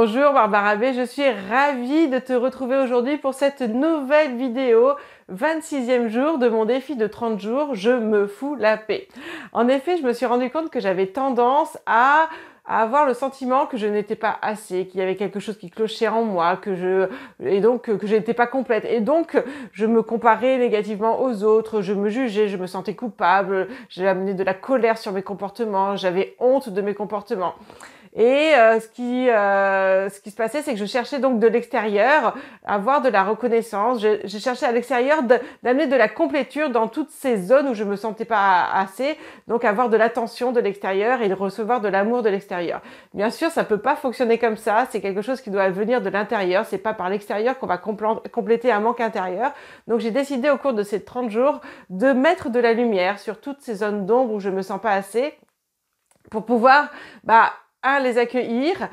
Bonjour Barbara B, je suis ravie de te retrouver aujourd'hui pour cette nouvelle vidéo, 26e jour de mon défi de 30 jours, je me fous la paix. En effet, je me suis rendu compte que j'avais tendance à avoir le sentiment que je n'étais pas assez, qu'il y avait quelque chose qui clochait en moi, que je n'étais pas complète. Et donc, je me comparais négativement aux autres, je me jugeais, je me sentais coupable, j'ai amené de la colère sur mes comportements, j'avais honte de mes comportements. Et ce qui se passait, c'est que je cherchais donc de l'extérieur à avoir de la reconnaissance. Je cherchais à l'extérieur d'amener de la complétude dans toutes ces zones où je me sentais pas assez. Donc avoir de l'attention de l'extérieur et de recevoir de l'amour de l'extérieur. Bien sûr, ça peut pas fonctionner comme ça. C'est quelque chose qui doit venir de l'intérieur. C'est pas par l'extérieur qu'on va compléter un manque intérieur. Donc j'ai décidé au cours de ces 30 jours de mettre de la lumière sur toutes ces zones d'ombre où je me sens pas assez pour pouvoir, les accueillir,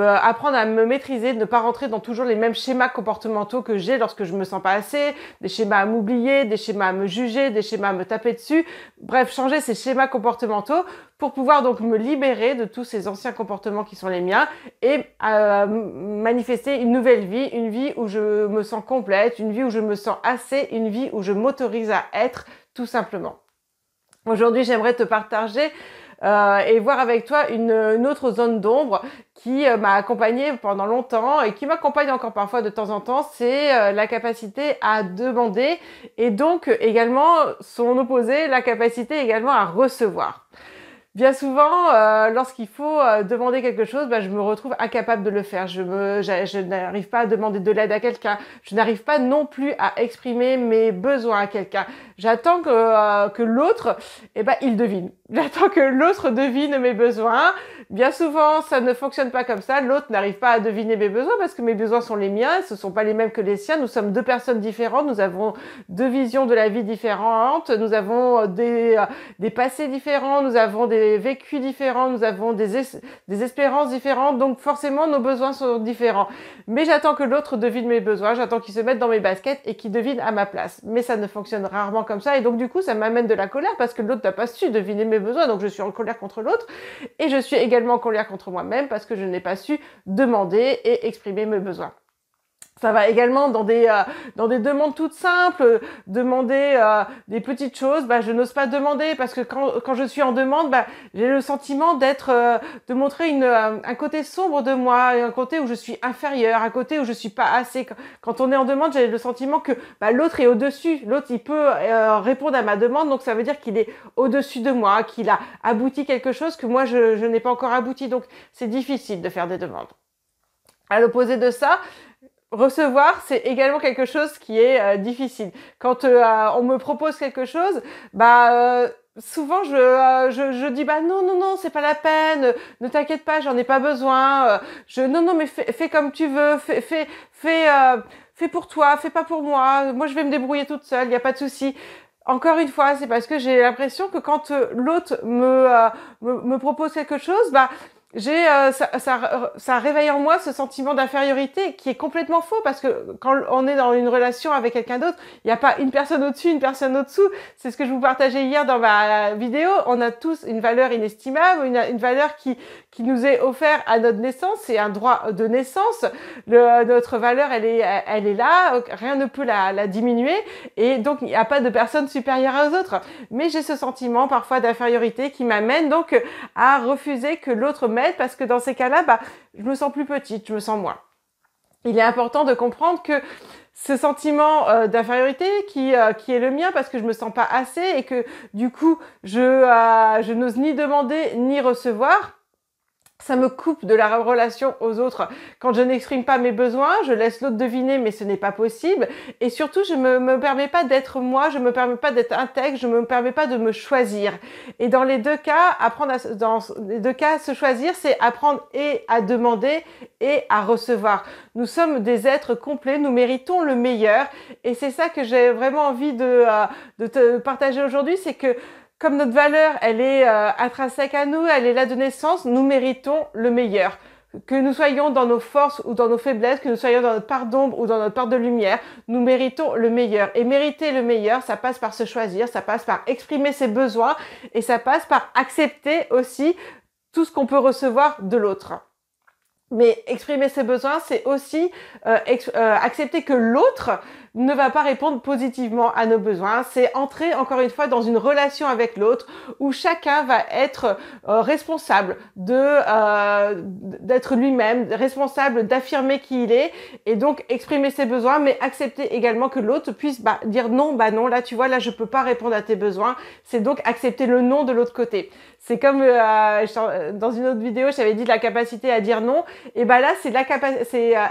apprendre à me maîtriser, de ne pas rentrer dans toujours les mêmes schémas comportementaux que j'ai lorsque je me sens pas assez, des schémas à m'oublier, des schémas à me juger, des schémas à me taper dessus. Bref, changer ces schémas comportementaux pour pouvoir donc me libérer de tous ces anciens comportements qui sont les miens et manifester une nouvelle vie, une vie où je me sens complète, une vie où je me sens assez, une vie où je m'autorise à être tout simplement. Aujourd'hui, j'aimerais te partager et voir avec toi une autre zone d'ombre qui m'a accompagnée pendant longtemps et qui m'accompagne encore parfois de temps en temps, c'est la capacité à demander et donc également son opposé, la capacité également à recevoir. Bien souvent, lorsqu'il faut demander quelque chose, je me retrouve incapable de le faire. Je n'arrive pas à demander de l'aide à quelqu'un. Je n'arrive pas non plus à exprimer mes besoins à quelqu'un. J'attends que l'autre, il devine. J'attends que l'autre devine mes besoins. Bien souvent, ça ne fonctionne pas comme ça. L'autre n'arrive pas à deviner mes besoins parce que mes besoins sont les miens. Ce ne sont pas les mêmes que les siens. Nous sommes deux personnes différentes. Nous avons deux visions de la vie différentes. Nous avons des passés différents. Nous avons des vécus différents. Nous avons des espérances différentes. Donc, forcément, nos besoins sont différents. Mais j'attends que l'autre devine mes besoins. J'attends qu'il se mette dans mes baskets et qu'il devine à ma place. Mais ça ne fonctionne rarement comme ça. Et donc, du coup, ça m'amène de la colère parce que l'autre n'a pas su deviner mes besoins. Donc, je suis en colère contre l'autre. Et je suis également en colère contre moi-même parce que je n'ai pas su demander et exprimer mes besoins. Ça va également dans des demandes toutes simples, demander des petites choses, je n'ose pas demander parce que quand je suis en demande, j'ai le sentiment de montrer un côté sombre de moi, un côté où je suis inférieure, un côté où je suis pas assez. Quand on est en demande, j'ai le sentiment que l'autre est au-dessus, l'autre il peut répondre à ma demande, donc ça veut dire qu'il est au-dessus de moi, qu'il a abouti quelque chose que moi je n'ai pas encore abouti, donc c'est difficile de faire des demandes. À l'opposé de ça, recevoir, c'est également quelque chose qui est difficile. Quand on me propose quelque chose, souvent je dis non, c'est pas la peine, ne t'inquiète pas, j'en ai pas besoin. Non mais fais comme tu veux, fais pour toi, fais pas pour moi. Moi je vais me débrouiller toute seule, il y a pas de souci. Encore une fois, c'est parce que j'ai l'impression que quand l'autre me propose quelque chose, ça réveille en moi ce sentiment d'infériorité qui est complètement faux parce que quand on est dans une relation avec quelqu'un d'autre, il n'y a pas une personne au-dessus, une personne au-dessous. C'est ce que je vous partageais hier dans ma vidéo. On a tous une valeur inestimable, une valeur qui nous est offerte à notre naissance. C'est un droit de naissance. Notre valeur, elle est là. Rien ne peut la diminuer. Et donc, il n'y a pas de personne supérieure aux autres. Mais j'ai ce sentiment parfois d'infériorité qui m'amène donc à refuser que l'autre m'aide parce que dans ces cas-là, je me sens plus petite, je me sens moins. Il est important de comprendre que ce sentiment d'infériorité qui est le mien parce que je me sens pas assez et que du coup, je n'ose ni demander ni recevoir, ça me coupe de la relation aux autres. Quand je n'exprime pas mes besoins, je laisse l'autre deviner, mais ce n'est pas possible. Et surtout, je me permets pas d'être moi, je me permets pas d'être intègre, je me permets pas de me choisir. Et dans les deux cas, se choisir, c'est apprendre et à demander et à recevoir. Nous sommes des êtres complets, nous méritons le meilleur. Et c'est ça que j'ai vraiment envie de te partager aujourd'hui, c'est que comme notre valeur, elle est intrinsèque à nous, elle est là de naissance, nous méritons le meilleur. Que nous soyons dans nos forces ou dans nos faiblesses, que nous soyons dans notre part d'ombre ou dans notre part de lumière, nous méritons le meilleur. Et mériter le meilleur, ça passe par se choisir, ça passe par exprimer ses besoins et ça passe par accepter aussi tout ce qu'on peut recevoir de l'autre. Mais exprimer ses besoins, c'est aussi accepter que l'autre ne va pas répondre positivement à nos besoins. C'est entrer encore une fois dans une relation avec l'autre où chacun va être responsable d'être lui-même, responsable d'affirmer qui il est et donc exprimer ses besoins, mais accepter également que l'autre puisse dire non, là tu vois, là je peux pas répondre à tes besoins. C'est donc accepter le non de l'autre côté. C'est comme dans une autre vidéo, j'avais dit la capacité à dire non. Et là, c'est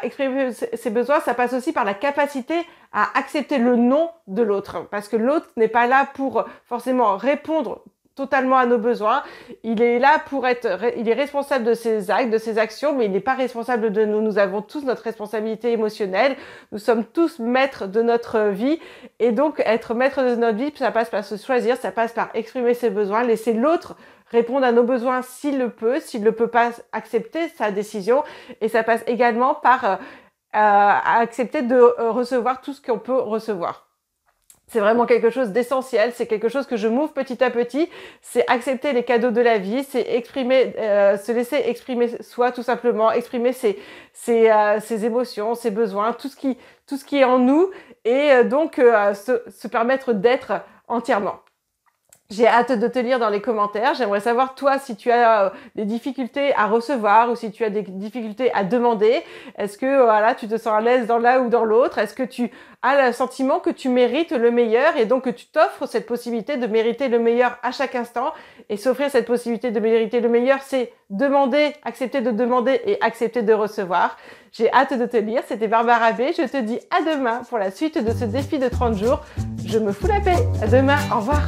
exprimer ses besoins, ça passe aussi par la capacité à accepter le non de l'autre. Parce que l'autre n'est pas là pour forcément répondre totalement à nos besoins. Il est là il est responsable de ses actes, de ses actions, mais il n'est pas responsable de nous. Nous avons tous notre responsabilité émotionnelle. Nous sommes tous maîtres de notre vie. Et donc, être maître de notre vie, ça passe par se choisir, ça passe par exprimer ses besoins, laisser l'autre répondre à nos besoins s'il le peut pas accepter sa décision. Et ça passe également par accepter de recevoir tout ce qu'on peut recevoir. C'est vraiment quelque chose d'essentiel, c'est quelque chose que je m'ouvre petit à petit, c'est accepter les cadeaux de la vie, c'est exprimer, se laisser exprimer soi tout simplement, exprimer ses émotions, ses besoins, tout ce qui est en nous et donc se permettre d'être entièrement. J'ai hâte de te lire dans les commentaires. J'aimerais savoir, toi, si tu as des difficultés à recevoir ou si tu as des difficultés à demander. Est-ce que voilà, tu te sens à l'aise dans l'un ou dans l'autre? Est-ce que tu as le sentiment que tu mérites le meilleur et donc que tu t'offres cette possibilité de mériter le meilleur à chaque instant? Et s'offrir cette possibilité de mériter le meilleur, c'est demander, accepter de demander et accepter de recevoir. J'ai hâte de te lire. C'était Barbara B. Je te dis à demain pour la suite de ce défi de 30 jours. Je me fous la paix. À demain. Au revoir.